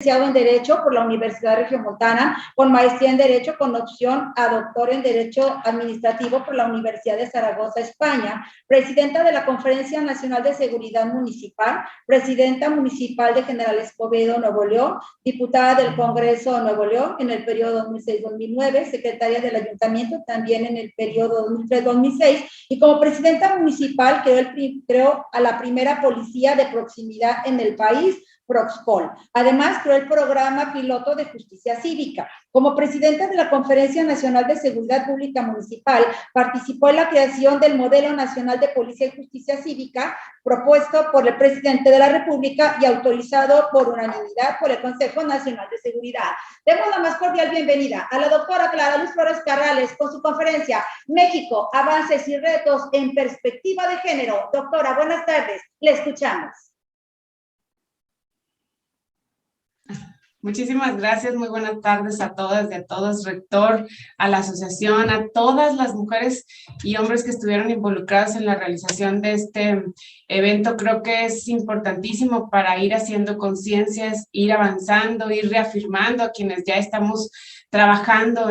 licenciado en Derecho por la Universidad Regiomontana, con maestría en Derecho con opción a doctor en Derecho Administrativo por la Universidad de Zaragoza, España, presidenta de la Conferencia Nacional de Seguridad Municipal, presidenta municipal de General Escobedo, Nuevo León, diputada del Congreso de Nuevo León en el periodo 2006-2009, secretaria del Ayuntamiento también en el periodo 2003-2006, y como presidenta municipal creó a la primera policía de proximidad en el país, Proxpol. Además, creó el programa piloto de justicia cívica. Como presidenta de la Conferencia Nacional de Seguridad Pública Municipal, participó en la creación del Modelo Nacional de Policía y Justicia Cívica, propuesto por el presidente de la República y autorizado por unanimidad por el Consejo Nacional de Seguridad. Demos la más cordial bienvenida a la doctora Clara Luz Flores Carrales con su conferencia México, avances y retos en perspectiva de género. Doctora, buenas tardes, le escuchamos. Muchísimas gracias, muy buenas tardes a todas y a todos, rector, a la asociación, a todas las mujeres y hombres que estuvieron involucrados en la realización de este evento. Creo que es importantísimo para ir haciendo conciencias, ir avanzando, ir reafirmando a quienes ya estamos trabajando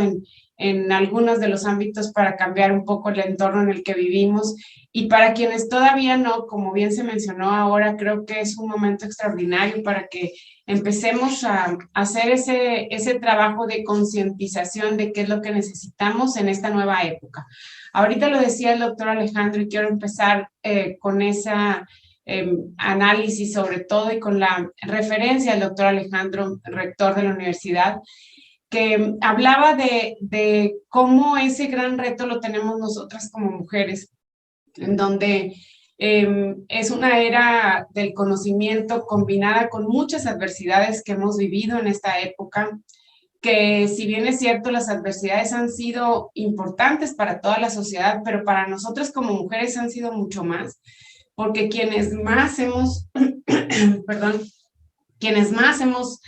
en algunos de los ámbitos para cambiar un poco el entorno en el que vivimos. Y para quienes todavía no, como bien se mencionó ahora, creo que es un momento extraordinario para que empecemos a hacer ese trabajo de concientización de qué es lo que necesitamos en esta nueva época. Ahorita lo decía el doctor Alejandro y quiero empezar con esa análisis sobre todo y con la referencia del doctor Alejandro, rector de la universidad, que hablaba de cómo ese gran reto lo tenemos nosotras como mujeres, en donde es una era del conocimiento combinada con muchas adversidades que hemos vivido en esta época, que si bien es cierto, las adversidades han sido importantes para toda la sociedad, pero para nosotras como mujeres han sido mucho más, porque quienes más hemos, perdón, quienes más hemos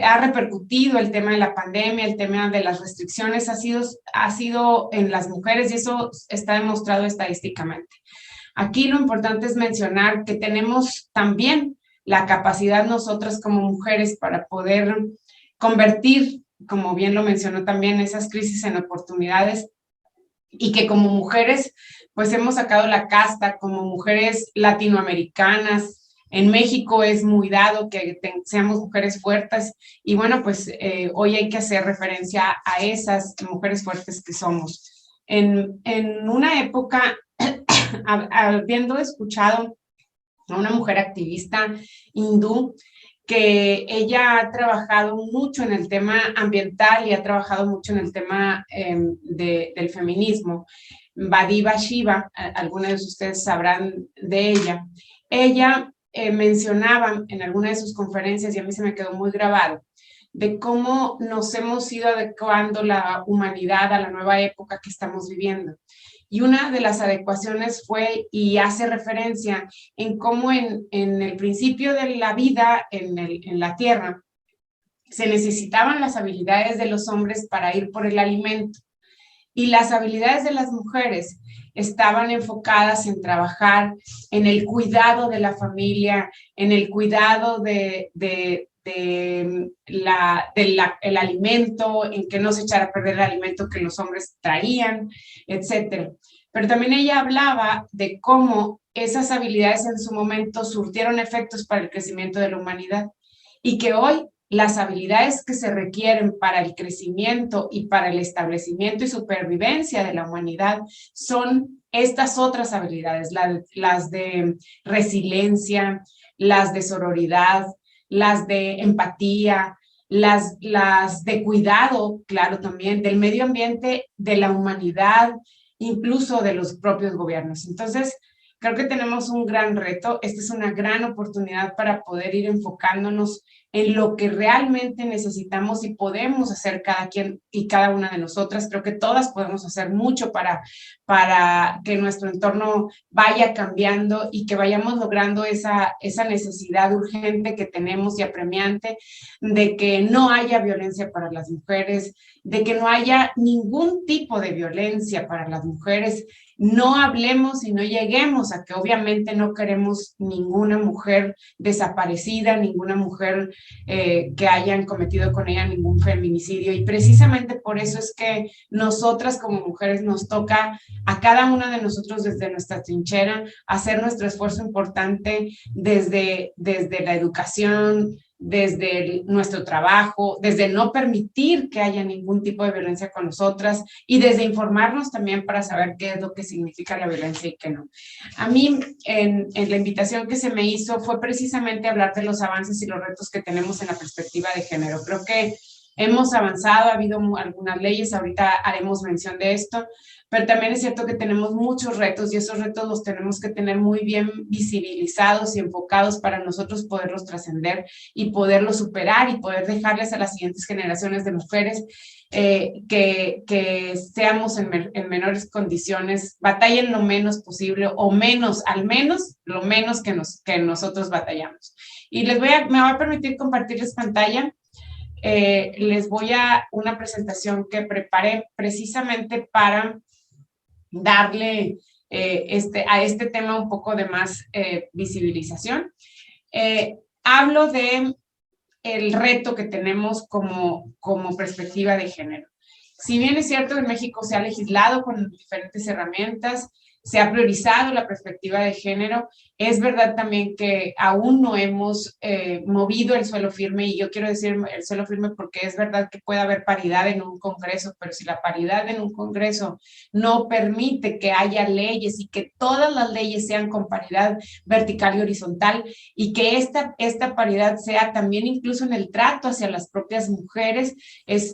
ha repercutido el tema de la pandemia, el tema de las restricciones, ha sido en las mujeres y eso está demostrado estadísticamente. Aquí lo importante es mencionar que tenemos también la capacidad nosotras como mujeres para poder convertir, como bien lo mencionó también, esas crisis en oportunidades y que como mujeres pues hemos sacado la casta, como mujeres latinoamericanas. En México es muy dado que seamos mujeres fuertes y bueno, pues hoy hay que hacer referencia a esas mujeres fuertes que somos. En una época, habiendo escuchado a una mujer activista hindú, que ella ha trabajado mucho en el tema ambiental y ha trabajado mucho en el tema del feminismo, Vadiva Shiva, algunos de ustedes sabrán de ella. Ella mencionaba en alguna de sus conferencias, y a mí se me quedó muy grabado, de cómo nos hemos ido adecuando la humanidad a la nueva época que estamos viviendo. Y una de las adecuaciones fue, y hace referencia en cómo en el principio de la vida en la tierra se necesitaban las habilidades de los hombres para ir por el alimento y las habilidades de las mujeres estaban enfocadas en trabajar en el cuidado de la familia, en el cuidado del alimento, en que no se echara a perder el alimento que los hombres traían, etcétera. Pero también ella hablaba de cómo esas habilidades en su momento surtieron efectos para el crecimiento de la humanidad y que hoy las habilidades que se requieren para el crecimiento y para el establecimiento y supervivencia de la humanidad son estas otras habilidades, las de resiliencia, las de sororidad, las de empatía, las de cuidado, claro, también del medio ambiente, de la humanidad, incluso de los propios gobiernos. Entonces, creo que tenemos un gran reto. Esta es una gran oportunidad para poder ir enfocándonos en lo que realmente necesitamos y podemos hacer cada quien y cada una de nosotras. Creo que todas podemos hacer mucho para que nuestro entorno vaya cambiando y que vayamos logrando esa necesidad urgente que tenemos y apremiante de que no haya violencia para las mujeres, de que no haya ningún tipo de violencia para las mujeres. No hablemos y no lleguemos a que obviamente no queremos ninguna mujer desaparecida, ninguna mujer que hayan cometido con ella ningún feminicidio. Y precisamente por eso es que nosotras como mujeres nos toca a cada una de nosotros desde nuestra trinchera hacer nuestro esfuerzo importante desde la educación, desde nuestro trabajo, desde no permitir que haya ningún tipo de violencia con nosotras y desde informarnos también para saber qué es lo que significa la violencia y qué no. A mí, en la invitación que se me hizo fue precisamente hablar de los avances y los retos que tenemos en la perspectiva de género. Creo que hemos avanzado, ha habido algunas leyes, ahorita haremos mención de esto, pero también es cierto que tenemos muchos retos y esos retos los tenemos que tener muy bien visibilizados y enfocados para nosotros poderlos trascender y poderlos superar y poder dejarles a las siguientes generaciones de mujeres que seamos en menores condiciones, batallen lo menos posible o menos, al menos, lo menos que nosotros batallamos. Y me voy a permitir compartirles pantalla. Les voy a una presentación que preparé precisamente para darle a este tema un poco de más visibilización. Hablo de el reto que tenemos como perspectiva de género. Si bien es cierto, en México se ha legislado con diferentes herramientas, se ha priorizado la perspectiva de género, es verdad también que aún no hemos movido el suelo firme, y yo quiero decir el suelo firme porque es verdad que puede haber paridad en un congreso, pero si la paridad en un congreso no permite que haya leyes y que todas las leyes sean con paridad vertical y horizontal, y que esta paridad sea también incluso en el trato hacia las propias mujeres, es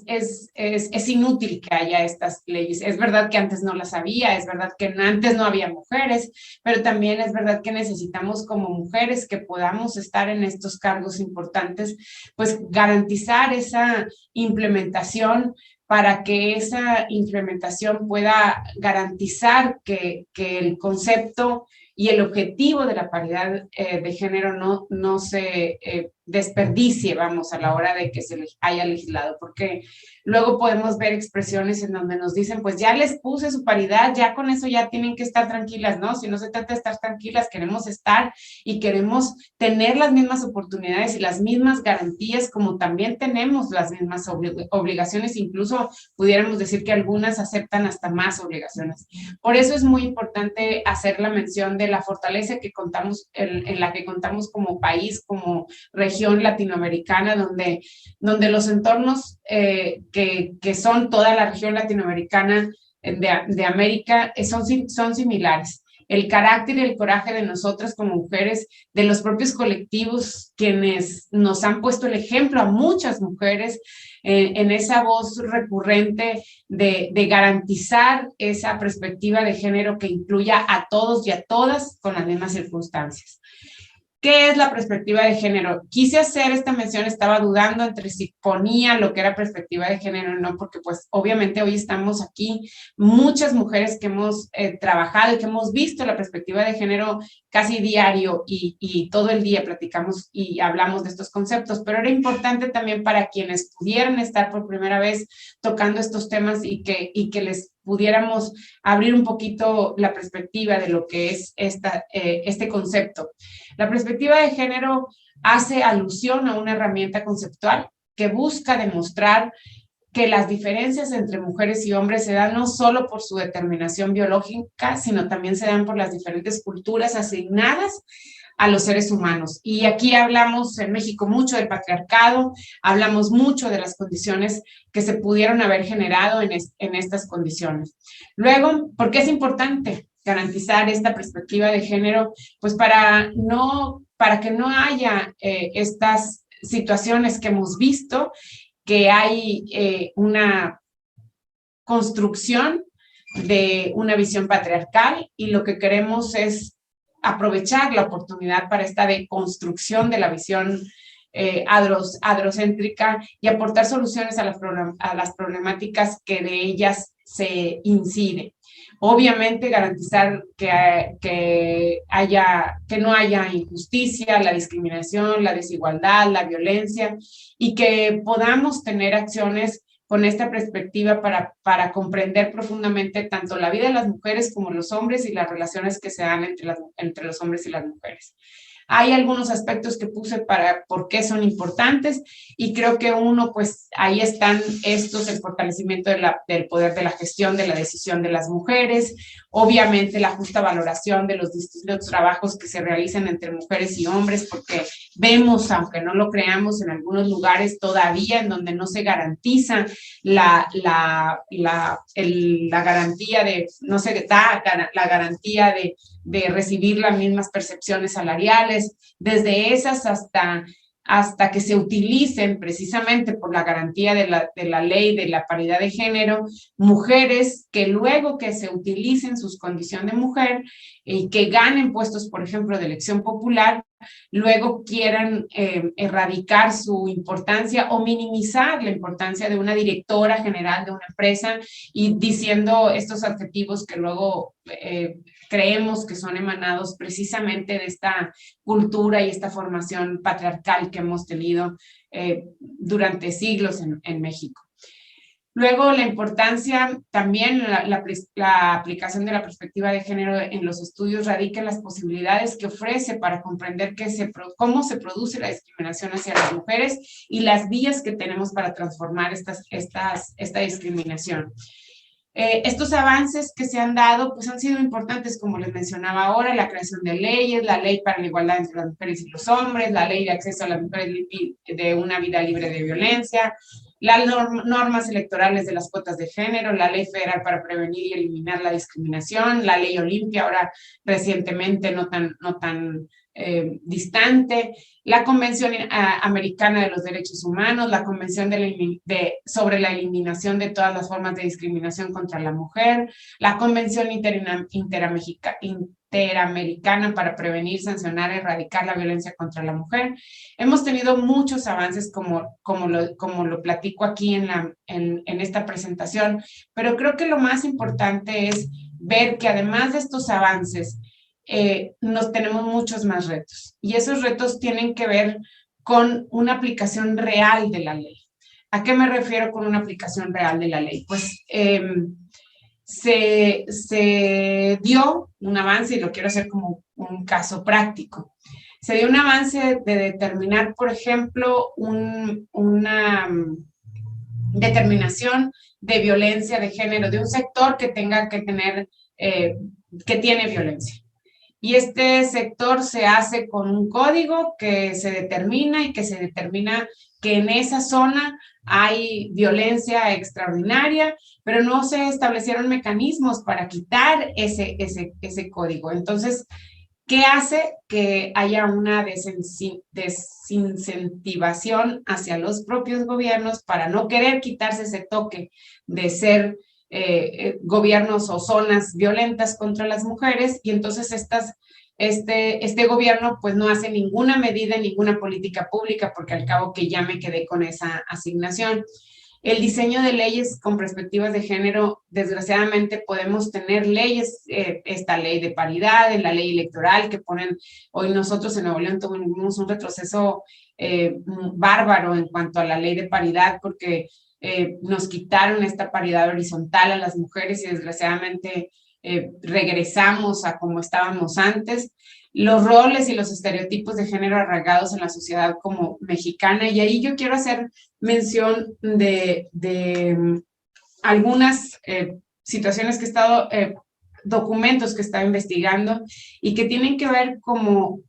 inútil que haya estas leyes. Es verdad que antes no las había, es verdad que antes no había mujeres, pero también es verdad que necesitamos como mujeres que podamos estar en estos cargos importantes, pues garantizar esa implementación para que esa implementación pueda garantizar que el concepto y el objetivo de la paridad de género no se desperdicie, vamos, a la hora de que se haya legislado, porque luego podemos ver expresiones en donde nos dicen, pues ya les puse su paridad, ya con eso ya tienen que estar tranquilas, ¿no? Si no se trata de estar tranquilas, queremos estar y queremos tener las mismas oportunidades y las mismas garantías, como también tenemos las mismas obligaciones, incluso pudiéramos decir que algunas aceptan hasta más obligaciones. Por eso es muy importante hacer la mención de la fortaleza que contamos, en la que contamos como país, como región latinoamericana, donde los entornos que son toda la región latinoamericana de América son similares. El carácter y el coraje de nosotras como mujeres, de los propios colectivos quienes nos han puesto el ejemplo a muchas mujeres en esa voz recurrente de garantizar esa perspectiva de género que incluya a todos y a todas con las mismas circunstancias. ¿Qué es la perspectiva de género? Quise hacer esta mención, estaba dudando entre si ponía lo que era perspectiva de género o no, porque pues obviamente hoy estamos aquí muchas mujeres que hemos trabajado y que hemos visto la perspectiva de género casi diario y todo el día platicamos y hablamos de estos conceptos, pero era importante también para quienes pudieran estar por primera vez tocando estos temas y que les pudiéramos abrir un poquito la perspectiva de lo que es este concepto. La perspectiva de género hace alusión a una herramienta conceptual que busca demostrar que las diferencias entre mujeres y hombres se dan no solo por su determinación biológica, sino también se dan por las diferentes culturas asignadas a los seres humanos. Y aquí hablamos en México mucho del patriarcado, hablamos mucho de las condiciones que se pudieron haber generado en estas condiciones. Luego, ¿por qué es importante garantizar esta perspectiva de género? Pues para que no haya estas situaciones que hemos visto, que hay una construcción de una visión patriarcal y lo que queremos es aprovechar la oportunidad para esta deconstrucción de la visión androcéntrica y aportar soluciones a las problemáticas que de ellas se inciden. Obviamente garantizar que no haya injusticia, la discriminación, la desigualdad, la violencia y que podamos tener acciones con esta perspectiva para comprender profundamente tanto la vida de las mujeres como los hombres y las relaciones que se dan entre los hombres y las mujeres. Hay algunos aspectos que puse para por qué son importantes y creo que uno, pues ahí están estos, el fortalecimiento del poder de la gestión de la decisión de las mujeres, obviamente la justa valoración de los distintos trabajos que se realizan entre mujeres y hombres, porque vemos, aunque no lo creamos, en algunos lugares todavía en donde no se garantiza la garantía de, no se da la garantía de recibir las mismas percepciones salariales, desde esas hasta que se utilicen precisamente por la garantía de la ley de la paridad de género, mujeres que luego que se utilicen sus condiciones de mujer y que ganen puestos, por ejemplo, de elección popular, luego quieran erradicar su importancia o minimizar la importancia de una directora general de una empresa y diciendo estos adjetivos que luego creemos que son emanados precisamente de esta cultura y esta formación patriarcal que hemos tenido durante siglos en México. Luego, la importancia también, la aplicación de la perspectiva de género en los estudios radica en las posibilidades que ofrece para comprender cómo se produce la discriminación hacia las mujeres y las vías que tenemos para transformar esta discriminación. Estos avances que se han dado pues han sido importantes, como les mencionaba ahora, la creación de leyes, la ley para la igualdad entre las mujeres y los hombres, la ley de acceso a las mujeres de una vida libre de violencia, las normas electorales de las cuotas de género, la ley federal para prevenir y eliminar la discriminación, la ley Olimpia, ahora recientemente no tan distante, la Convención Americana de los Derechos Humanos, la Convención sobre la eliminación de todas las formas de discriminación contra la mujer, la Convención Interamericana para prevenir, sancionar y erradicar la violencia contra la mujer. Hemos tenido muchos avances como lo platico aquí en esta presentación, pero creo que lo más importante es ver que además de estos avances, nos tenemos muchos más retos y esos retos tienen que ver con una aplicación real de la ley. ¿A qué me refiero con una aplicación real de la ley? Pues se dio un avance, y lo quiero hacer como un caso práctico. Se dio un avance de determinar, por ejemplo, una determinación de violencia de género de un sector que tenga que tener, que tiene violencia. Y este sector se hace con un código que se determina y que se determina que en esa zona hay violencia extraordinaria, pero no se establecieron mecanismos para quitar ese código. Entonces, ¿qué hace? Que haya una desincentivación hacia los propios gobiernos para no querer quitarse ese toque de ser gobiernos o zonas violentas contra las mujeres, y entonces este gobierno pues no hace ninguna medida, ninguna política pública, porque al cabo que ya me quedé con esa asignación. El diseño de leyes con perspectivas de género, desgraciadamente podemos tener leyes, esta ley de paridad, en la ley electoral que ponen, hoy nosotros en Nuevo León tuvimos un retroceso bárbaro en cuanto a la ley de paridad, porque nos quitaron esta paridad horizontal a las mujeres y desgraciadamente regresamos a como estábamos antes. Los roles y los estereotipos de género arraigados en la sociedad como mexicana, y ahí yo quiero hacer mención de algunas situaciones que he estado, documentos que he estado investigando y que tienen que ver cómo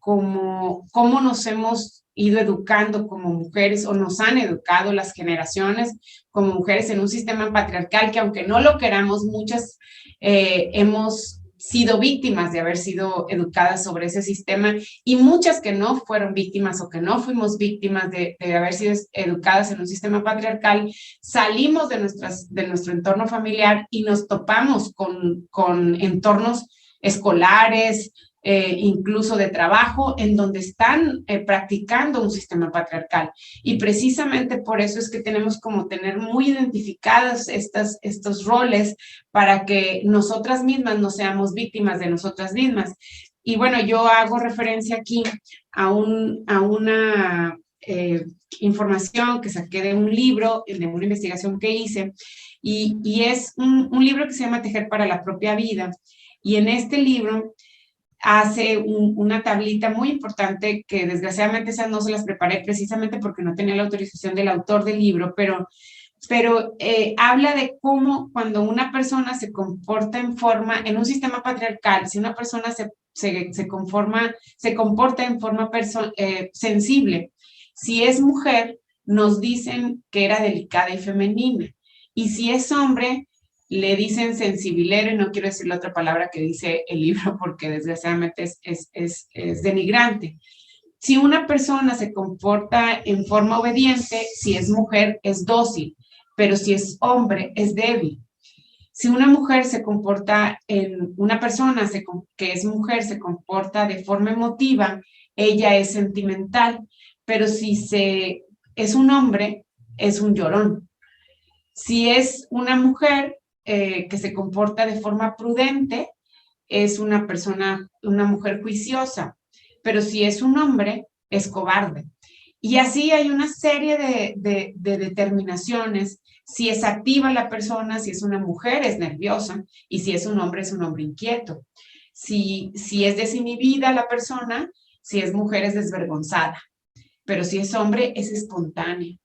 nos hemos ido educando como mujeres, o nos han educado las generaciones como mujeres en un sistema patriarcal que, aunque no lo queramos, muchas hemos sido víctimas de haber sido educadas sobre ese sistema, y muchas que no fueron víctimas o que no fuimos víctimas de haber sido educadas en un sistema patriarcal, salimos de nuestro entorno familiar y nos topamos con entornos escolares, incluso de trabajo, en donde están practicando un sistema patriarcal. Y precisamente por eso es que tenemos como tener muy identificados estos roles para que nosotras mismas no seamos víctimas de nosotras mismas. Y bueno, yo hago referencia aquí a una información que saqué de un libro, de una investigación que hice, y es un libro que se llama Tejer para la propia vida. Y en este libro hace una tablita muy importante que desgraciadamente esas no se las preparé precisamente porque no tenía la autorización del autor del libro, pero habla de cómo cuando una persona se comporta en un sistema patriarcal, si una persona se comporta en forma sensible, si es mujer, nos dicen que era delicada y femenina, y si es hombre, le dicen sensibilero, y no quiero decir la otra palabra que dice el libro porque desgraciadamente es denigrante. Si una persona se comporta en forma obediente, si es mujer, es dócil, pero si es hombre, es débil. Si una mujer se comporta, una persona que es mujer se comporta de forma emotiva, ella es sentimental, pero si es un hombre, es un llorón. Si es una mujer que se comporta de forma prudente, es una mujer juiciosa, pero si es un hombre, es cobarde. Y así hay una serie de determinaciones. Si es activa la persona, si es una mujer, es nerviosa, y si es un hombre inquieto. Si es desinhibida la persona, si es mujer, es desvergonzada, pero si es hombre, es espontáneo.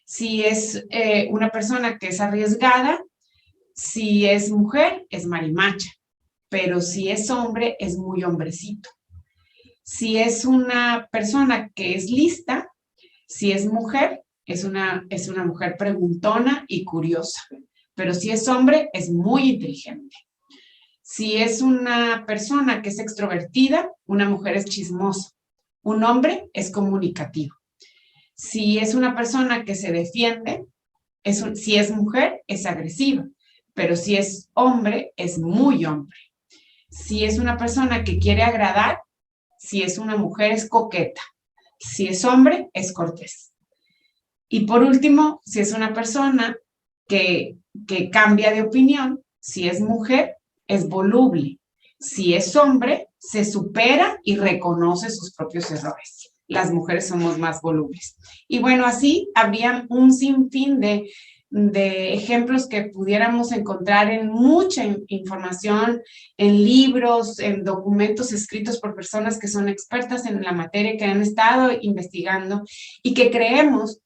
Si es una persona que es arriesgada, si es mujer, es marimacha, pero si es hombre, es muy hombrecito. Si es una persona que es lista, si es mujer, es una mujer preguntona y curiosa, pero si es hombre, es muy inteligente. Si es una persona que es extrovertida, una mujer es chismosa, un hombre es comunicativo. Si es una persona que se defiende, si es mujer, es agresiva, pero si es hombre, es muy hombre. Si es una persona que quiere agradar, si es una mujer, es coqueta. Si es hombre, es cortés. Y por último, si es una persona que cambia de opinión, si es mujer, es voluble. Si es hombre, se supera y reconoce sus propios errores. Las mujeres somos más volubles. Y bueno, así habría un sinfín de ejemplos que pudiéramos encontrar en mucha información, en libros, en documentos escritos por personas que son expertas en la materia, que han estado investigando y que creemos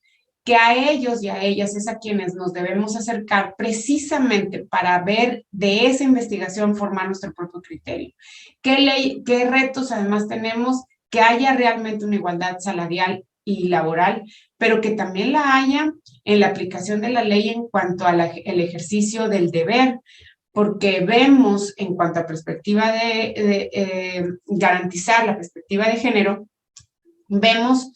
que a ellos y a ellas es a quienes nos debemos acercar precisamente para ver de esa investigación formar nuestro propio criterio. ¿Qué retos además tenemos? Que haya realmente una igualdad salarial y laboral, pero que también la haya en la aplicación de la ley en cuanto al ejercicio del deber, porque vemos en cuanto a perspectiva de garantizar la perspectiva de género, vemos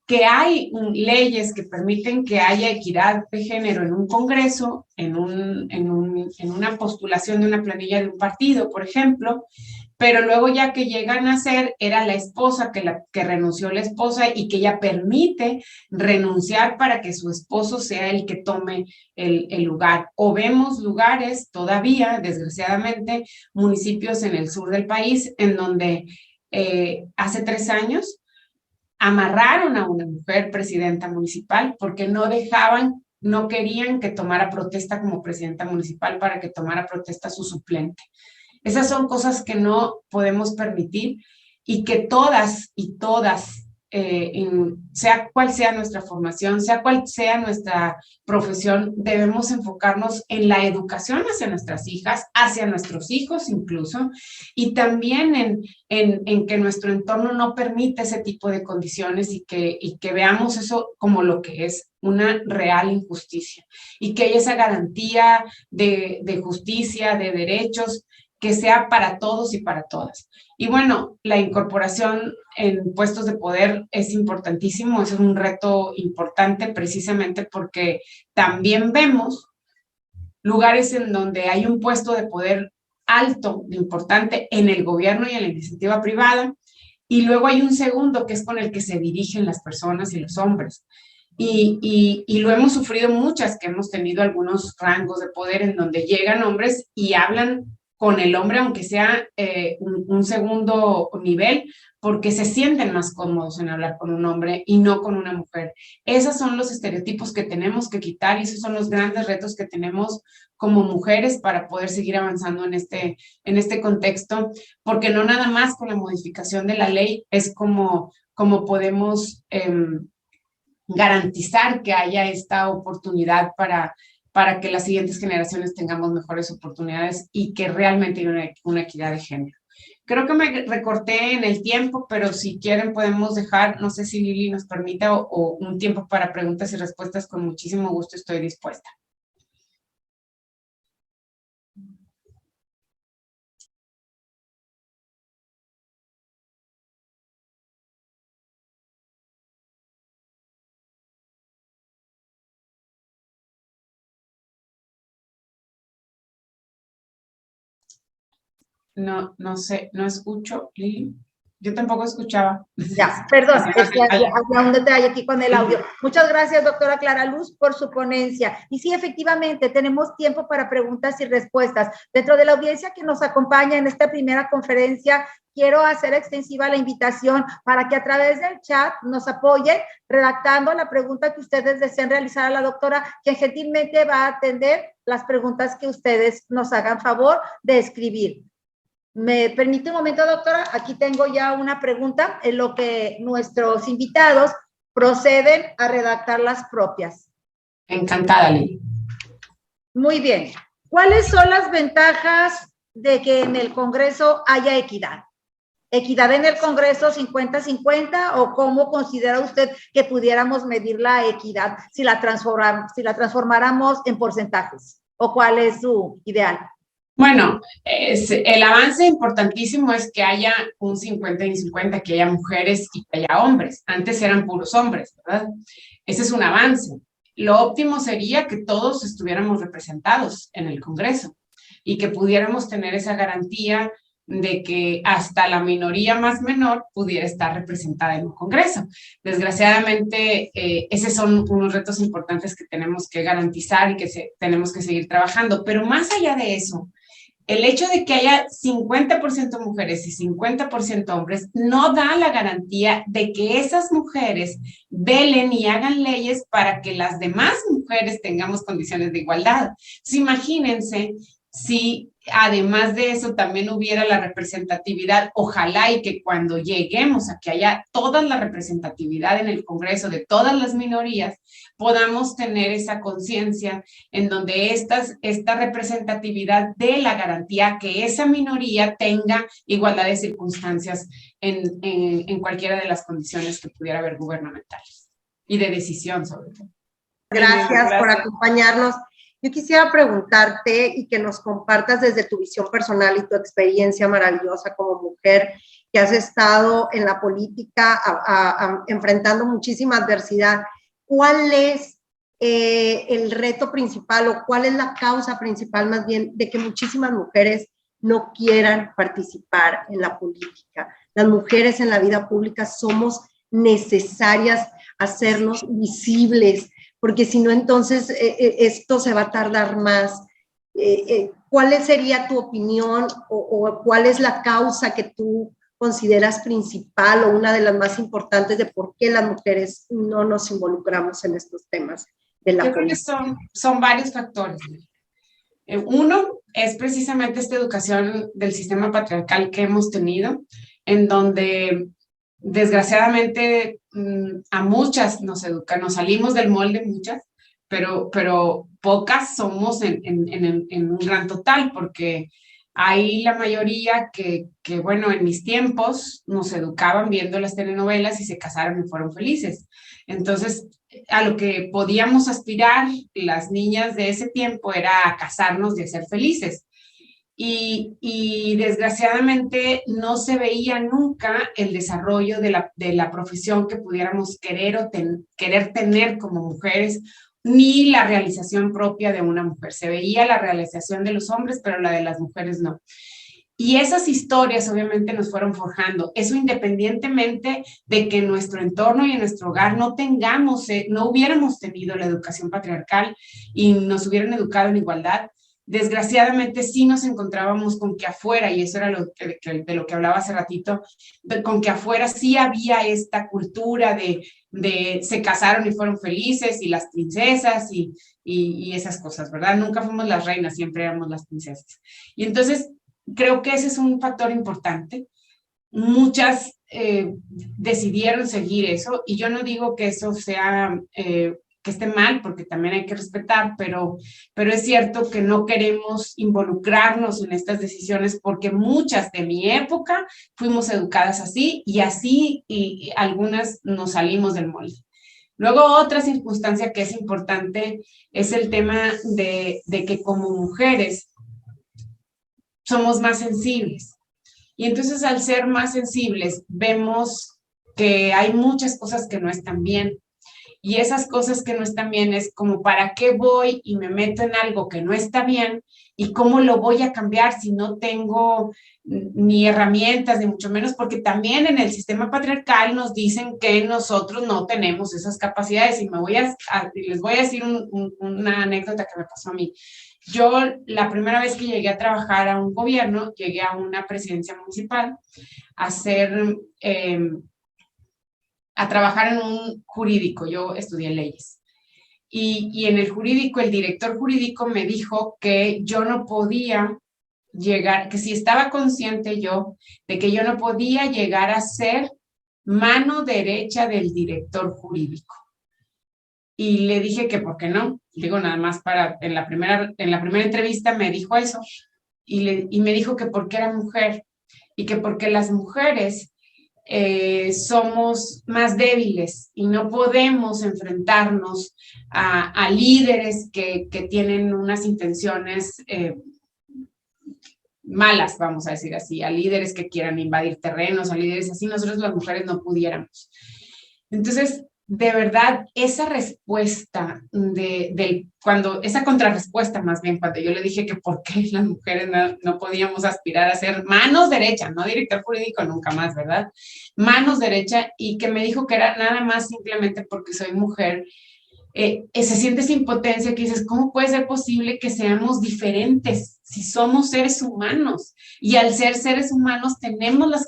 que hay leyes que permiten que haya equidad de género en un congreso, en una postulación de una planilla de un partido, por ejemplo, pero luego ya que llegan a ser, era la esposa que renunció la esposa y que ella permite renunciar para que su esposo sea el que tome el lugar. O vemos lugares todavía, desgraciadamente, municipios en el sur del país en donde hace 3 años amarraron a una mujer presidenta municipal porque no querían que tomara protesta como presidenta municipal para que tomara protesta su suplente. Esas son cosas que no podemos permitir y que todas y todas, sea cual sea nuestra formación, sea cual sea nuestra profesión, debemos enfocarnos en la educación hacia nuestras hijas, hacia nuestros hijos incluso, y también en que nuestro entorno no permite ese tipo de condiciones y que veamos eso como lo que es una real injusticia y que haya esa garantía de justicia, de derechos, que sea para todos y para todas. Y bueno, la incorporación en puestos de poder es importantísimo, es un reto importante precisamente porque también vemos lugares en donde hay un puesto de poder alto, importante en el gobierno y en la iniciativa privada, y luego hay un segundo que es con el que se dirigen las personas y los hombres. Y lo hemos sufrido muchas, que hemos tenido algunos rangos de poder en donde llegan hombres y hablan con el hombre, aunque sea un segundo nivel, porque se sienten más cómodos en hablar con un hombre y no con una mujer. Esos son los estereotipos que tenemos que quitar y esos son los grandes retos que tenemos como mujeres para poder seguir avanzando en este contexto, porque no nada más con la modificación de la ley es como podemos garantizar que haya esta oportunidad para que las siguientes generaciones tengamos mejores oportunidades y que realmente haya una equidad de género. Creo que me recorté en el tiempo, pero si quieren podemos dejar, no sé si Lili nos permita, o un tiempo para preguntas y respuestas, con muchísimo gusto estoy dispuesta. No sé, no escucho, Lili. Yo tampoco escuchaba. Ya, perdón, es que había un detalle aquí con el audio. Muchas gracias, doctora Clara Luz, por su ponencia. Y sí, efectivamente, tenemos tiempo para preguntas y respuestas. Dentro de la audiencia que nos acompaña en esta primera conferencia, quiero hacer extensiva la invitación para que a través del chat nos apoyen redactando la pregunta que ustedes deseen realizar a la doctora, quien gentilmente va a atender las preguntas que ustedes nos hagan favor de escribir. ¿Me permite un momento, doctora? Aquí tengo ya una pregunta en lo que nuestros invitados proceden a redactar las propias. Encantada, Lili. Muy bien. ¿Cuáles son las ventajas de que en el Congreso haya equidad? ¿Equidad en el Congreso 50-50 o cómo considera usted que pudiéramos medir la equidad si la transformáramos en porcentajes? ¿O cuál es su ideal? Bueno, el avance importantísimo es que haya un 50 y 50, que haya mujeres y que haya hombres. Antes eran puros hombres, ¿verdad? Ese es un avance. Lo óptimo sería que todos estuviéramos representados en el Congreso y que pudiéramos tener esa garantía de que hasta la minoría más menor pudiera estar representada en un Congreso. Desgraciadamente, esos son unos retos importantes que tenemos que garantizar y que tenemos que seguir trabajando. Pero más allá de eso, el hecho de que haya 50% mujeres y 50% hombres no da la garantía de que esas mujeres velen y hagan leyes para que las demás mujeres tengamos condiciones de igualdad. Entonces, imagínense si además de eso también hubiera la representatividad, ojalá y que cuando lleguemos a que haya toda la representatividad en el Congreso de todas las minorías, podamos tener esa conciencia en donde esta representatividad dé la garantía que esa minoría tenga igualdad de circunstancias en cualquiera de las condiciones que pudiera haber gubernamentales y de decisión sobre todo. Gracias por acompañarnos. Yo quisiera preguntarte y que nos compartas desde tu visión personal y tu experiencia maravillosa como mujer que has estado en la política enfrentando muchísima adversidad. ¿Cuál es el reto principal o cuál es la causa principal más bien de que muchísimas mujeres no quieran participar en la política? Las mujeres en la vida pública somos necesarias hacernos visibles, porque si no, entonces esto se va a tardar más. ¿Cuál sería tu opinión o cuál es la causa que tú consideras principal o una de las más importantes de por qué las mujeres no nos involucramos en estos temas de la política? Yo creo que son varios factores. Uno es precisamente esta educación del sistema patriarcal que hemos tenido, en donde desgraciadamente a muchas nos educan, nos salimos del molde muchas, pero pocas somos en un gran total, porque hay la mayoría que, bueno, en mis tiempos nos educaban viendo las telenovelas y se casaron y fueron felices. Entonces, a lo que podíamos aspirar las niñas de ese tiempo era a casarnos y a ser felices. Y desgraciadamente no se veía nunca el desarrollo de la profesión que pudiéramos querer tener como mujeres, ni la realización propia de una mujer. Se veía la realización de los hombres, pero la de las mujeres no. Y esas historias obviamente nos fueron forjando, eso independientemente de que en nuestro entorno y en nuestro hogar no hubiéramos tenido la educación patriarcal y nos hubieran educado en igualdad. desgraciadamente sí nos encontrábamos con que afuera, y eso era de lo que hablaba hace ratito, con que afuera sí había esta cultura de se casaron y fueron felices, y las princesas, y esas cosas, ¿verdad? Nunca fuimos las reinas, siempre éramos las princesas. Y entonces creo que ese es un factor importante. Muchas decidieron seguir eso, y yo no digo que eso sea... que esté mal, porque también hay que respetar, pero es cierto que no queremos involucrarnos en estas decisiones porque muchas de mi época fuimos educadas así y algunas nos salimos del molde. Luego, otra circunstancia que es importante es el tema de que como mujeres somos más sensibles. Y entonces, al ser más sensibles, vemos que hay muchas cosas que no están bien. Y esas cosas que no están bien es como, ¿para qué voy y me meto en algo que no está bien? ¿Y cómo lo voy a cambiar si no tengo ni herramientas, ni mucho menos? Porque también en el sistema patriarcal nos dicen que nosotros no tenemos esas capacidades. Y les voy a decir una anécdota que me pasó a mí. Yo, la primera vez que llegué a trabajar a un gobierno, llegué a una presidencia municipal a trabajar en un jurídico. Yo estudié leyes. Y en el jurídico, el director jurídico me dijo que yo no podía llegar, que si estaba consciente yo de que yo no podía llegar a ser mano derecha del director jurídico. Y le dije que por qué no. Digo, nada más en la primera entrevista me dijo eso. Y me dijo que porque era mujer y que porque las mujeres somos más débiles y no podemos enfrentarnos a líderes que tienen unas intenciones malas, vamos a decir así, a líderes que quieran invadir terrenos, a líderes así, nosotros las mujeres no pudiéramos. Entonces, de verdad, esa respuesta, esa contrarrespuesta más bien, cuando yo le dije que por qué las mujeres no podíamos aspirar a ser manos derecha, no director jurídico nunca más, ¿verdad? Manos derecha, y que me dijo que era nada más simplemente porque soy mujer. Se siente esa impotencia que dices, ¿cómo puede ser posible que seamos diferentes si somos seres humanos? Y al ser seres humanos tenemos las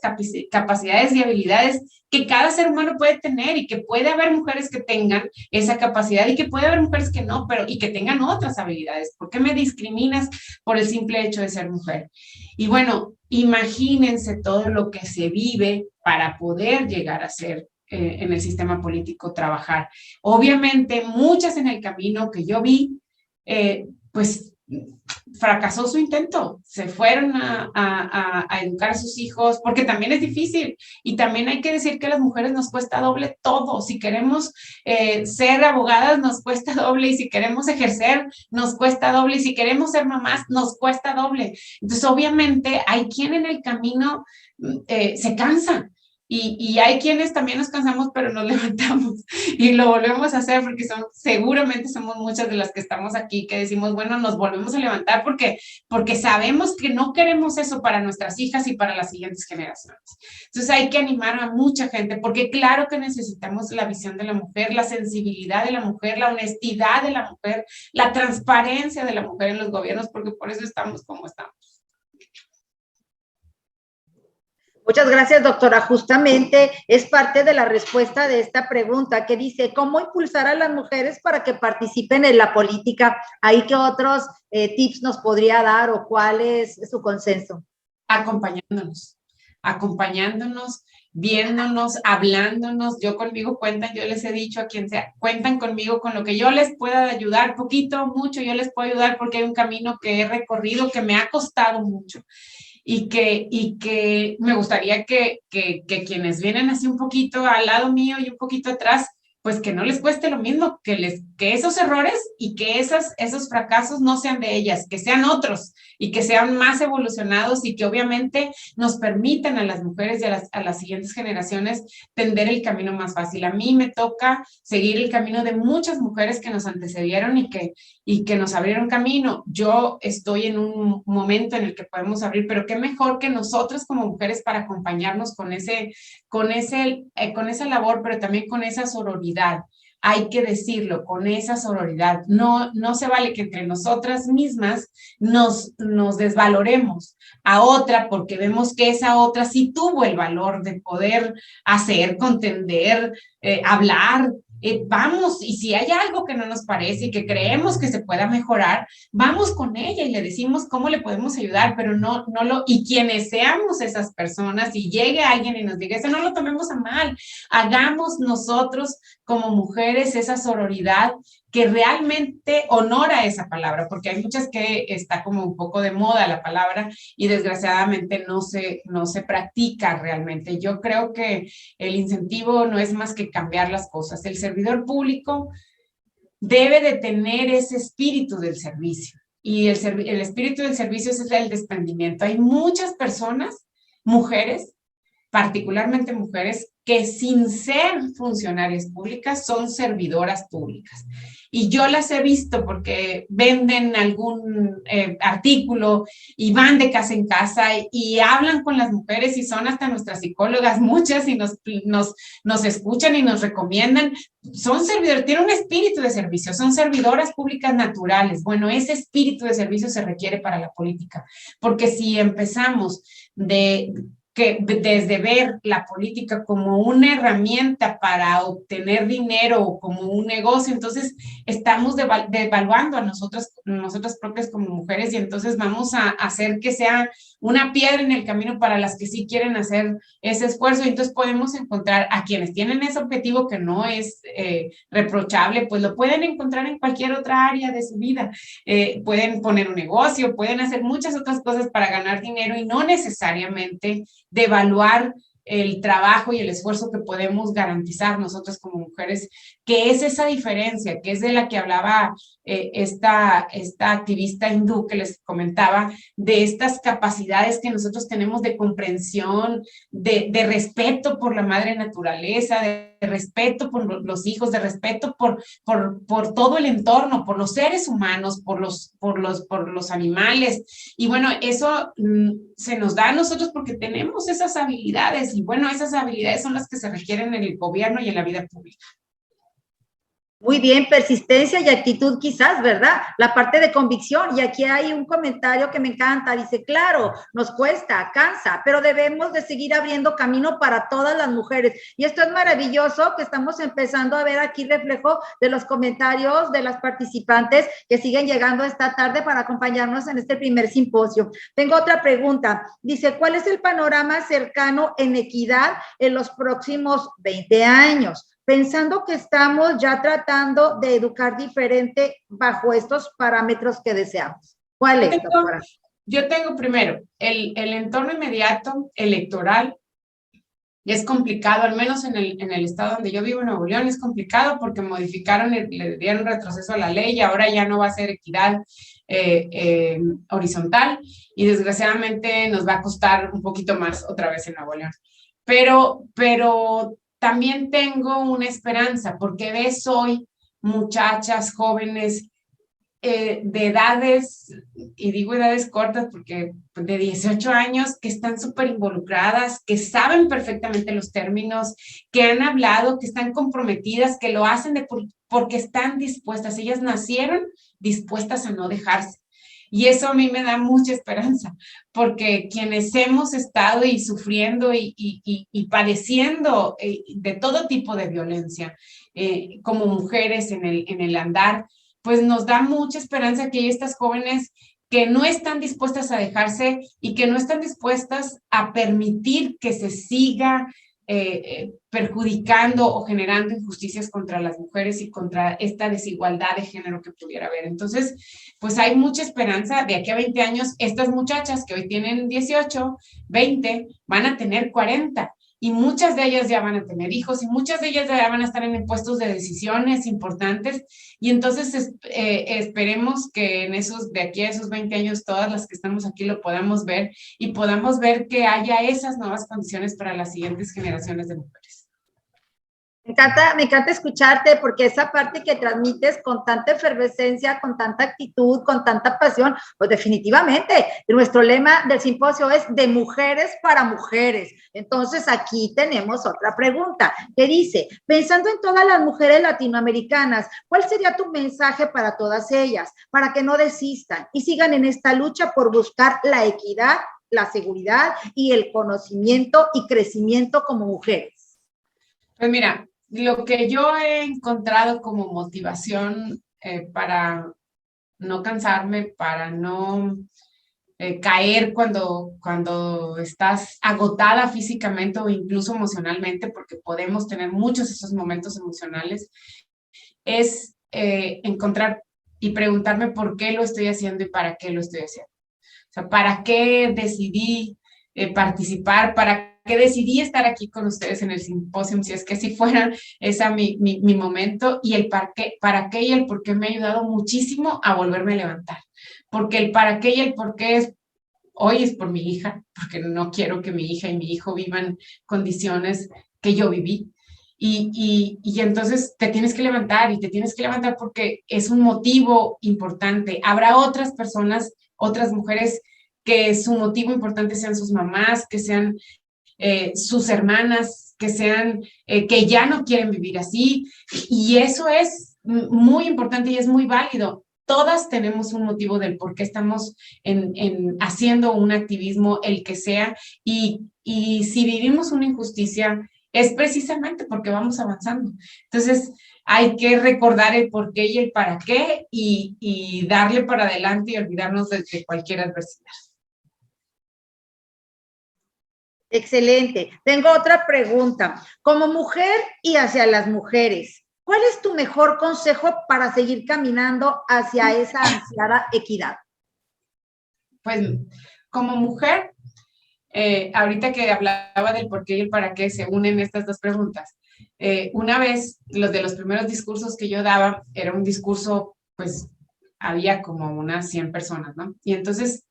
capacidades y habilidades que cada ser humano puede tener, y que puede haber mujeres que tengan esa capacidad y que puede haber mujeres que no, y que tengan otras habilidades. ¿Por qué me discriminas por el simple hecho de ser mujer? Y bueno, imagínense todo lo que se vive para poder llegar a ser en el sistema político trabajar. Obviamente, muchas en el camino que yo vi, pues fracasó su intento, se fueron a educar a sus hijos, porque también es difícil, y también hay que decir que a las mujeres nos cuesta doble todo. Si queremos ser abogadas, nos cuesta doble, y si queremos ejercer, nos cuesta doble, y si queremos ser mamás, nos cuesta doble. Entonces, obviamente, hay quien en el camino se cansa. Y hay quienes también nos cansamos, pero nos levantamos y lo volvemos a hacer, porque seguramente somos muchas de las que estamos aquí que decimos, bueno, nos volvemos a levantar porque sabemos que no queremos eso para nuestras hijas y para las siguientes generaciones. Entonces hay que animar a mucha gente, porque claro que necesitamos la visión de la mujer, la sensibilidad de la mujer, la honestidad de la mujer, la transparencia de la mujer en los gobiernos, porque por eso estamos como estamos. Muchas gracias, doctora. Justamente es parte de la respuesta de esta pregunta que dice, ¿cómo impulsar a las mujeres para que participen en la política? ¿Ahí qué otros tips nos podría dar o cuál es su consenso? Acompañándonos, viéndonos, hablándonos. Yo conmigo cuentan, yo les he dicho a quien sea, cuentan conmigo con lo que yo les pueda ayudar, poquito, mucho, yo les puedo ayudar porque hay un camino que he recorrido que me ha costado mucho. Y que me gustaría que quienes vienen así un poquito al lado mío y un poquito atrás, pues que no les cueste lo mismo, que esos errores y que esos fracasos no sean de ellas, que sean otros y que sean más evolucionados, y que obviamente nos permitan a las mujeres y a las siguientes generaciones tender el camino más fácil. A mí me toca seguir el camino de muchas mujeres que nos antecedieron y que nos abrieron camino. Yo estoy en un momento en el que podemos abrir, pero qué mejor que nosotras como mujeres para acompañarnos con esa labor, pero también con esa sororidad, hay que decirlo con esa sororidad. No se vale que entre nosotras mismas nos desvaloremos a otra porque vemos que esa otra sí tuvo el valor de poder hacer, contender, hablar. Vamos, y si hay algo que no nos parece y que creemos que se pueda mejorar, vamos con ella y le decimos cómo le podemos ayudar, pero y quienes seamos esas personas, y llegue alguien y nos diga eso, no lo tomemos a mal, hagamos nosotros como mujeres esa sororidad que realmente honora esa palabra, porque hay muchas que está como un poco de moda la palabra y desgraciadamente no se practica realmente. Yo creo que el incentivo no es más que cambiar las cosas. El servidor público debe de tener ese espíritu del servicio, y el espíritu del servicio es el desprendimiento. Hay muchas personas, mujeres, particularmente mujeres, que sin ser funcionarias públicas son servidoras públicas. Y yo las he visto porque venden algún artículo y van de casa en casa y hablan con las mujeres y son hasta nuestras psicólogas, muchas, y nos escuchan y nos recomiendan. Son servidores, tienen un espíritu de servicio, son servidoras públicas naturales. Bueno, ese espíritu de servicio se requiere para la política, porque si empezamos desde ver la política como una herramienta para obtener dinero o como un negocio, entonces estamos devaluando a nosotras propias como mujeres, y entonces vamos a hacer que sea una piedra en el camino para las que sí quieren hacer ese esfuerzo. Y entonces podemos encontrar a quienes tienen ese objetivo que no es reprochable, pues lo pueden encontrar en cualquier otra área de su vida. Pueden poner un negocio, pueden hacer muchas otras cosas para ganar dinero y no necesariamente devaluar el trabajo y el esfuerzo que podemos garantizar nosotros como mujeres, que es esa diferencia, que es de la que hablaba esta activista hindú que les comentaba, de estas capacidades que nosotros tenemos de comprensión, de respeto por la madre naturaleza, de respeto por los hijos, de respeto por todo el entorno, por los seres humanos, por los animales. Y bueno, eso se nos da a nosotros porque tenemos esas habilidades, y bueno, esas habilidades son las que se requieren en el gobierno y en la vida pública. Muy bien, persistencia y actitud quizás, ¿verdad? La parte de convicción. Y aquí hay un comentario que me encanta. Dice, claro, nos cuesta, cansa, pero debemos de seguir abriendo camino para todas las mujeres. Y esto es maravilloso, que estamos empezando a ver aquí reflejo de los comentarios de las participantes que siguen llegando esta tarde para acompañarnos en este primer simposio. Tengo otra pregunta. Dice, ¿cuál es el panorama cercano en equidad en los próximos 20 años? Pensando que estamos ya tratando de educar diferente bajo estos parámetros que deseamos. ¿Cuál es, doctora? Yo tengo primero, el entorno inmediato electoral es complicado, al menos en el estado donde yo vivo, en Nuevo León, es complicado porque modificaron, le dieron retroceso a la ley y ahora ya no va a ser equidad horizontal, y desgraciadamente nos va a costar un poquito más otra vez en Nuevo León. Pero también tengo una esperanza, porque ves hoy muchachas jóvenes de edades, y digo edades cortas porque de 18 años, que están súper involucradas, que saben perfectamente los términos, que han hablado, que están comprometidas, que lo hacen porque están dispuestas. Ellas nacieron dispuestas a no dejarse. Y eso a mí me da mucha esperanza, porque quienes hemos estado y sufriendo y padeciendo de todo tipo de violencia como mujeres en el andar, pues nos da mucha esperanza que hay estas jóvenes que no están dispuestas a dejarse y que no están dispuestas a permitir que se siga perjudicando o generando injusticias contra las mujeres y contra esta desigualdad de género que pudiera haber. Entonces, pues hay mucha esperanza. De aquí a 20 años, estas muchachas que hoy tienen 18, 20, van a tener 40. Y muchas de ellas ya van a tener hijos y muchas de ellas ya van a estar en puestos de decisiones importantes. Y entonces esperemos que de aquí a esos 20 años, todas las que estamos aquí lo podamos ver y podamos ver que haya esas nuevas condiciones para las siguientes generaciones de mujeres. Me encanta escucharte porque esa parte que transmites con tanta efervescencia, con tanta actitud, con tanta pasión, pues definitivamente nuestro lema del simposio es de mujeres para mujeres. Entonces aquí tenemos otra pregunta que dice, pensando en todas las mujeres latinoamericanas, ¿cuál sería tu mensaje para todas ellas, para que no desistan y sigan en esta lucha por buscar la equidad, la seguridad y el conocimiento y crecimiento como mujeres? Pues mira, lo que yo he encontrado como motivación para no cansarme, para no caer cuando estás agotada físicamente o incluso emocionalmente, porque podemos tener muchos de esos momentos emocionales, es encontrar y preguntarme por qué lo estoy haciendo y para qué lo estoy haciendo. O sea, ¿para qué decidí participar? ¿Para qué decidí estar aquí con ustedes en el simposio? Si es que si fuera ese mi momento, y el para qué y el por qué me ha ayudado muchísimo a volverme a levantar. Porque el para qué y el por qué hoy es por mi hija, porque no quiero que mi hija y mi hijo vivan condiciones que yo viví. Y entonces te tienes que levantar y te tienes que levantar porque es un motivo importante. Habrá otras personas, otras mujeres que su motivo importante sean sus mamás, que sean sus hermanas, que sean, que ya no quieren vivir así. Y eso es muy importante y es muy válido. Todas tenemos un motivo del por qué estamos haciendo un activismo, el que sea, y si vivimos una injusticia, es precisamente porque vamos avanzando. Entonces, hay que recordar el por qué y el para qué y darle para adelante y olvidarnos de cualquier adversidad. Excelente. Tengo otra pregunta. Como mujer y hacia las mujeres, ¿cuál es tu mejor consejo para seguir caminando hacia esa ansiada equidad? Pues, como mujer, ahorita que hablaba del por qué y el para qué se unen estas dos preguntas. Una vez, los de los primeros discursos que yo daba, era un discurso, pues, había como unas 100 personas, ¿no? Y entonces,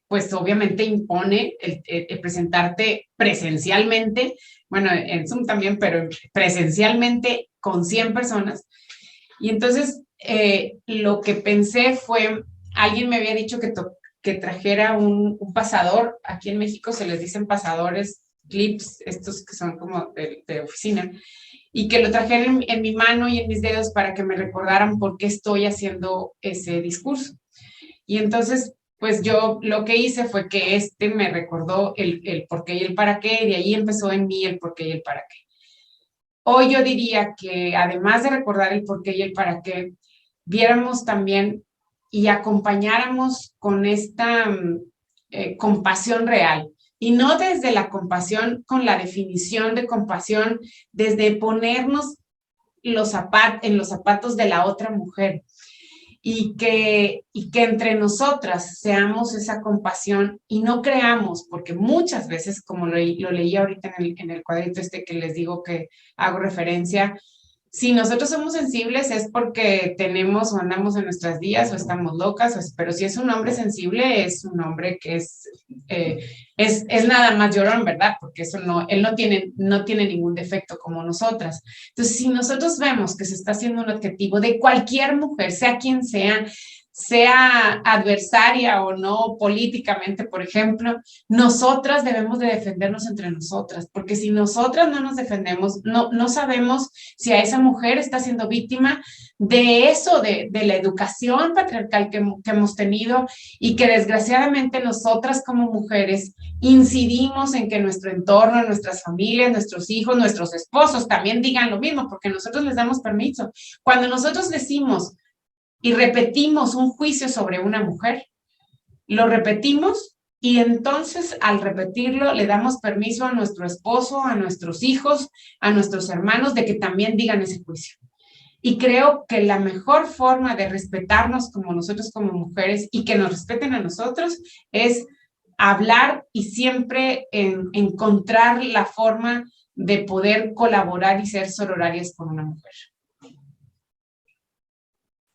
pues, obviamente impone el presentarte presencialmente, bueno, en Zoom también, pero presencialmente con 100 personas. Y entonces, lo que pensé fue, alguien me había dicho que trajera un pasador. Aquí en México se les dicen pasadores, clips, estos que son como de oficina, y que lo trajera en mi mano y en mis dedos para que me recordaran por qué estoy haciendo ese discurso. Y entonces, pues yo lo que hice fue que me recordó el por qué y el para qué, y de ahí empezó en mí el por qué y el para qué. Hoy yo diría que además de recordar el por qué y el para qué, viéramos también y acompañáramos con esta compasión real. Y no desde la compasión con la definición de compasión, desde ponernos en los zapatos de la otra mujer. Y que entre nosotras seamos esa compasión y no creamos, porque muchas veces, como lo leí ahorita en el cuadrito que les digo que hago referencia, si nosotros somos sensibles es porque tenemos o andamos en nuestras días o estamos locas, pero si es un hombre sensible, es un hombre que es nada más llorón, ¿verdad? Porque él no tiene ningún defecto como nosotras. Entonces, si nosotros vemos que se está haciendo un objetivo de cualquier mujer, sea quien sea adversaria o no políticamente, por ejemplo, nosotras debemos de defendernos entre nosotras, porque si nosotras no nos defendemos, no sabemos si a esa mujer está siendo víctima de eso, de la educación patriarcal que hemos tenido y que desgraciadamente nosotras como mujeres incidimos en que nuestro entorno, nuestras familias, nuestros hijos, nuestros esposos también digan lo mismo, porque nosotros les damos permiso. Cuando nosotros decimos y repetimos un juicio sobre una mujer, lo repetimos y entonces al repetirlo le damos permiso a nuestro esposo, a nuestros hijos, a nuestros hermanos de que también digan ese juicio. Y creo que la mejor forma de respetarnos como nosotros como mujeres y que nos respeten a nosotros es hablar y siempre encontrar la forma de poder colaborar y ser sororarias con una mujer.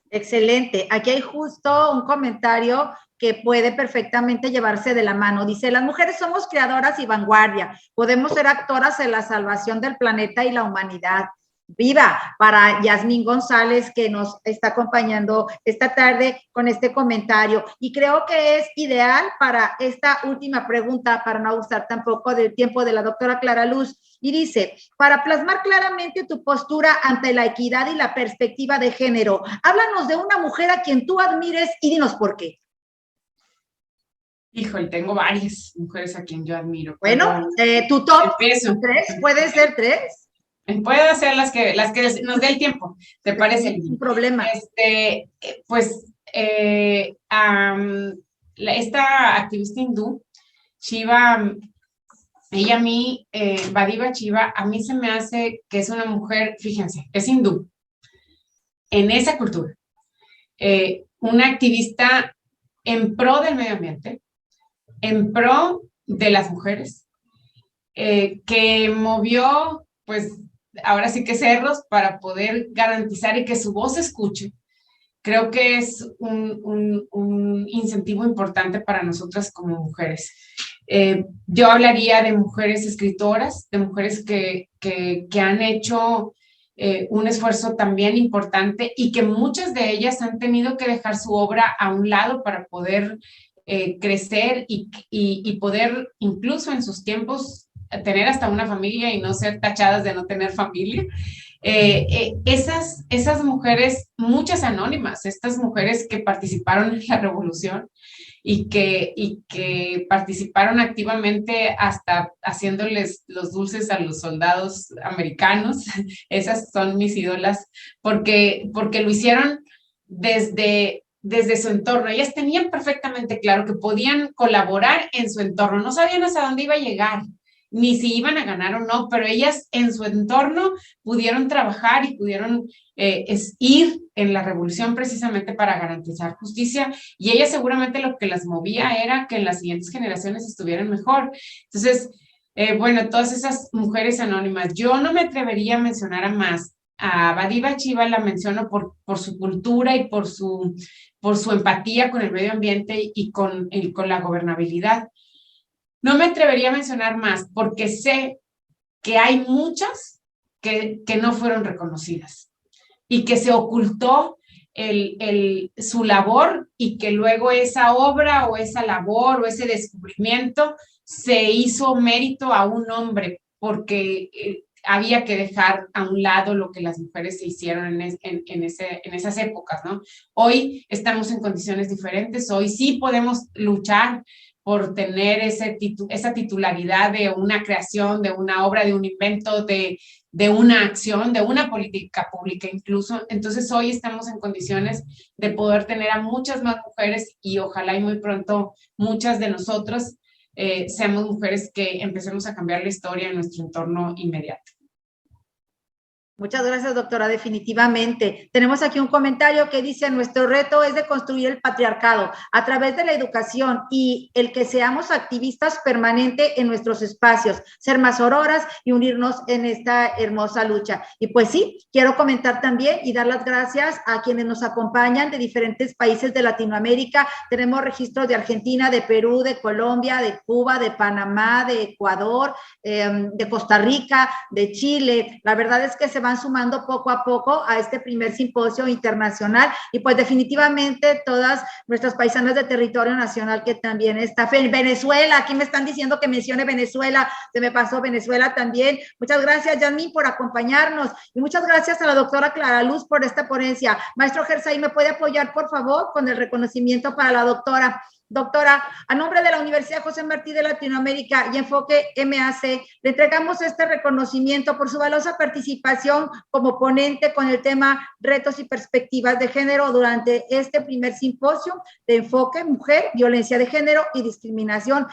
Excelente. Aquí hay justo un comentario que puede perfectamente llevarse de la mano. Dice, las mujeres somos creadoras y vanguardia. Podemos ser actoras en la salvación del planeta y la humanidad. Viva para Yasmín González, que nos está acompañando esta tarde con este comentario. Y creo que es ideal para esta última pregunta, para no abusar tampoco del tiempo de la doctora Clara Luz. Y dice, para plasmar claramente tu postura ante la equidad y la perspectiva de género, háblanos de una mujer a quien tú admires y dinos por qué. Híjole, tengo varias mujeres a quien yo admiro. Bueno, tu top, ¿3? ¿Puede ser 3? Puedo hacer las que nos dé el tiempo, ¿te parece? Sin problema. Pues, esta activista hindú, Shiva, ella a mí, Vadiva Shiva, a mí se me hace que es una mujer, fíjense, es hindú, en esa cultura, una activista en pro del medio ambiente, en pro de las mujeres, que movió, pues, ahora sí que cerros para poder garantizar y que su voz se escuche. Creo que es un incentivo importante para nosotras como mujeres. Yo hablaría de mujeres escritoras, de mujeres que han hecho un esfuerzo también importante y que muchas de ellas han tenido que dejar su obra a un lado para poder crecer y poder incluso en sus tiempos tener hasta una familia y no ser tachadas de no tener familia. Esas mujeres, muchas anónimas, estas mujeres que participaron en la revolución y que participaron activamente hasta haciéndoles los dulces a los soldados americanos, esas son mis ídolas, porque lo hicieron desde su entorno. Ellas tenían perfectamente claro que podían colaborar en su entorno, no sabían hasta dónde iba a llegar, ni si iban a ganar o no, pero ellas en su entorno pudieron trabajar y pudieron ir en la revolución precisamente para garantizar justicia, y ellas seguramente lo que las movía era que en las siguientes generaciones estuvieran mejor. Entonces, bueno, todas esas mujeres anónimas, yo no me atrevería a mencionar a más. A Vadiva Shiva la menciono por su cultura y por su empatía con el medio ambiente y con la gobernabilidad. No me atrevería a mencionar más porque sé que hay muchas que no fueron reconocidas y que se ocultó su labor y que luego esa obra o esa labor o ese descubrimiento se hizo mérito a un hombre porque había que dejar a un lado lo que las mujeres se hicieron en esas épocas, ¿no? Hoy estamos en condiciones diferentes, hoy sí podemos luchar por tener esa titularidad de una creación, de una obra, de un invento, de una acción, de una política pública incluso. Entonces hoy estamos en condiciones de poder tener a muchas más mujeres y ojalá y muy pronto muchas de nosotros seamos mujeres que empecemos a cambiar la historia en nuestro entorno inmediato. Muchas gracias, doctora, definitivamente. Tenemos aquí un comentario que dice, nuestro reto es de construir el patriarcado a través de la educación y el que seamos activistas permanente en nuestros espacios, ser más auroras y unirnos en esta hermosa lucha. Y pues sí, quiero comentar también y dar las gracias a quienes nos acompañan de diferentes países de Latinoamérica. Tenemos registros de Argentina, de Perú, de Colombia, de Cuba, de Panamá, de Ecuador, de Costa Rica, de Chile. La verdad es que se van sumando poco a poco a este primer simposio internacional y pues definitivamente todas nuestras paisanas de territorio nacional que también está Venezuela, aquí me están diciendo que mencione Venezuela, se me pasó Venezuela también. Muchas gracias, Yasmín, por acompañarnos y muchas gracias a la doctora Clara Luz por esta ponencia. Maestro Gersay, ¿me puede apoyar por favor con el reconocimiento para la doctora? Doctora, a nombre de la Universidad José Martí de Latinoamérica y Enfoque MAC, le entregamos este reconocimiento por su valiosa participación como ponente con el tema Retos y Perspectivas de Género durante este primer simposio de Enfoque Mujer, Violencia de Género y Discriminación